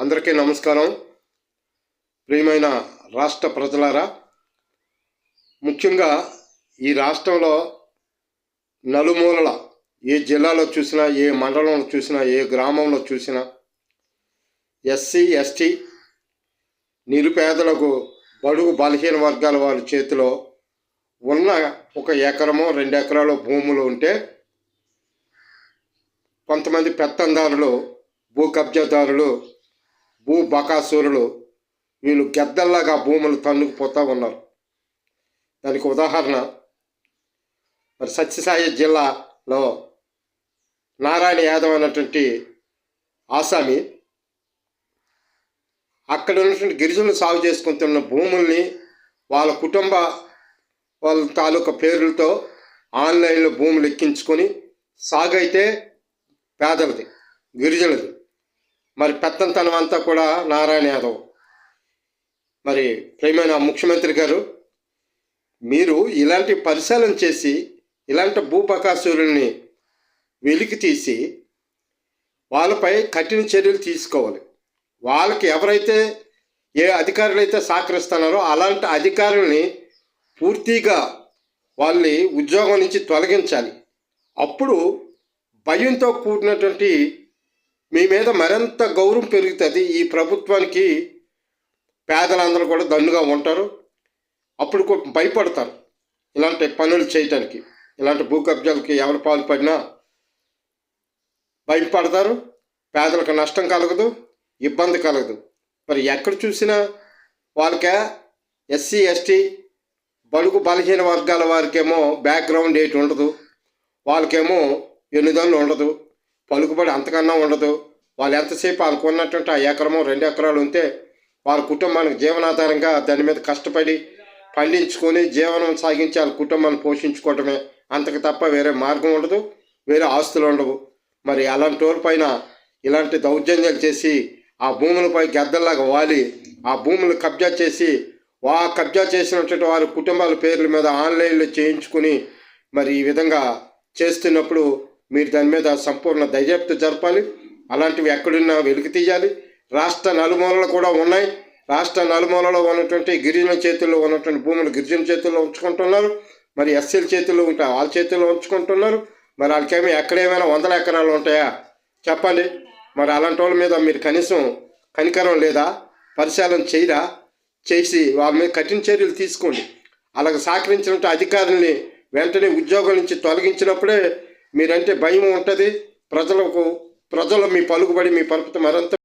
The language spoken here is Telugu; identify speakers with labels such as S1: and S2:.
S1: అందరికీ నమస్కారం. ప్రియమైన రాష్ట్ర ప్రజలారా, ముఖ్యంగా ఈ రాష్ట్రంలో నలుమూలల ఏ జిల్లాలో చూసినా, ఏ మండలంలో చూసినా, ఏ గ్రామంలో చూసినా ఎస్సీ ఎస్టీ నిరుపేదలకు, బడుగు బలహీన వర్గాల వారి చేతిలో ఉన్న 1 ఎకరమో 2 ఎకరాల భూములు ఉంటే కొంతమంది పెత్తందారులు, భూ కబ్జాదారులు, భూ బకాసురులు వీళ్ళు గెద్దల్లాగా భూములు తన్నుకుపోతూ ఉన్నారు. దానికి ఉదాహరణ మరి సత్యసాయి జిల్లాలో నారాయణ యాదవ్ అనేటువంటి ఆసామి అక్కడ ఉన్నటువంటి గిరిజనులు సాగు చేసుకుంటున్న భూముల్ని వాళ్ళ తాలూకా పేర్లతో ఆన్లైన్లో భూములు ఎక్కించుకొని సాగు అయితే పేదలది, గిరిజనులది. మరి పెత్తంతనం అంతా కూడా నారాయణ యాదవ్. మరి ప్రియమైన ముఖ్యమంత్రి గారు, మీరు ఇలాంటి పరిశీలన చేసి ఇలాంటి భూబకాసురుల్ని వెలికి తీసి వాళ్ళపై కఠిన చర్యలు తీసుకోవాలి. వాళ్ళకి ఎవరైతే ఏ అధికారులు అయితే సహకరిస్తున్నారో అలాంటి అధికారుల్ని పూర్తిగా వాళ్ళని ఉద్యోగం నుంచి తొలగించాలి. అప్పుడు భయంతో కూడినటువంటి మీ మీద మరింత గౌరవం పెరుగుతుంది. ఈ ప్రభుత్వానికి పేదలందరూ కూడా దన్నుగా ఉంటారు. అప్పుడు భయపడతారు ఇలాంటి పనులు చేయటానికి. ఇలాంటి భూ కబ్జాలకి ఎవరు పాల్పడినా భయపడతారు. పేదలకు నష్టం కలగదు, ఇబ్బంది కలగదు. మరి ఎక్కడ చూసినా వాళ్ళకే ఎస్సీ ఎస్టీ బడుగు బలహీన వర్గాల వారికేమో బ్యాక్గ్రౌండ్ ఏంటి ఉండదు, వాళ్ళకేమో ఎన్నిదన్ను ఉండదు, పలుకుబడి అంతకన్నా ఉండదు. వాళ్ళు ఎంతసేపు వాళ్ళకు ఉన్నటువంటి 1 ఎకరమో 2 ఎకరాలు ఉంటే వాళ్ళ కుటుంబానికి జీవనాధారంగా దాని మీద కష్టపడి పండించుకొని జీవనం సాగించి వాళ్ళ కుటుంబాన్ని పోషించుకోవటమే, అంతకు తప్ప వేరే మార్గం ఉండదు, వేరే ఆస్తులు ఉండవు. మరి అలాంటి వాళ్ళపైన ఇలాంటి దౌర్జన్యాలు చేసి ఆ భూములపై గెద్దల్లాగా వాలి ఆ భూములు కబ్జా చేసి కబ్జా చేసినటువంటి వారి కుటుంబాల పేర్ల మీద ఆన్లైన్లో చేయించుకుని మరి ఈ విధంగా చేస్తున్నప్పుడు మీరు దాని మీద సంపూర్ణ దర్యాప్తు జరపాలి. అలాంటివి ఎక్కడున్నా వెలికి తీయాలి. రాష్ట్ర నలుమూలలు కూడా ఉన్నాయి. రాష్ట్ర నలుమూలలో ఉన్నటువంటి గిరిజన చేతుల్లో ఉన్నటువంటి భూములు గిరిజన చేతుల్లో ఉంచుకుంటున్నారు. మరి ఎస్సీల చేతుల్లో ఉంటాయి, వాళ్ళ చేతుల్లో ఉంచుకుంటున్నారు. మరి వాళ్ళకేమీ ఎక్కడేమైనా 100 ఎకరాలు ఉంటాయా చెప్పండి. మరి అలాంటి వాళ్ళ మీద మీరు కనీసం కనికరం లేదా? పరిశీలన చేయరా? చేసి వాళ్ళ మీద కఠిన చర్యలు తీసుకోండి. అలాగే సహకరించినట్టు అధికారుల్ని వెంటనే ఉద్యోగం నుంచి తొలగించినప్పుడే మీరంటే భయం ఉంటుంది. ప్రజలు మీ పలుకుబడి, మీ పరుపుతో మరింత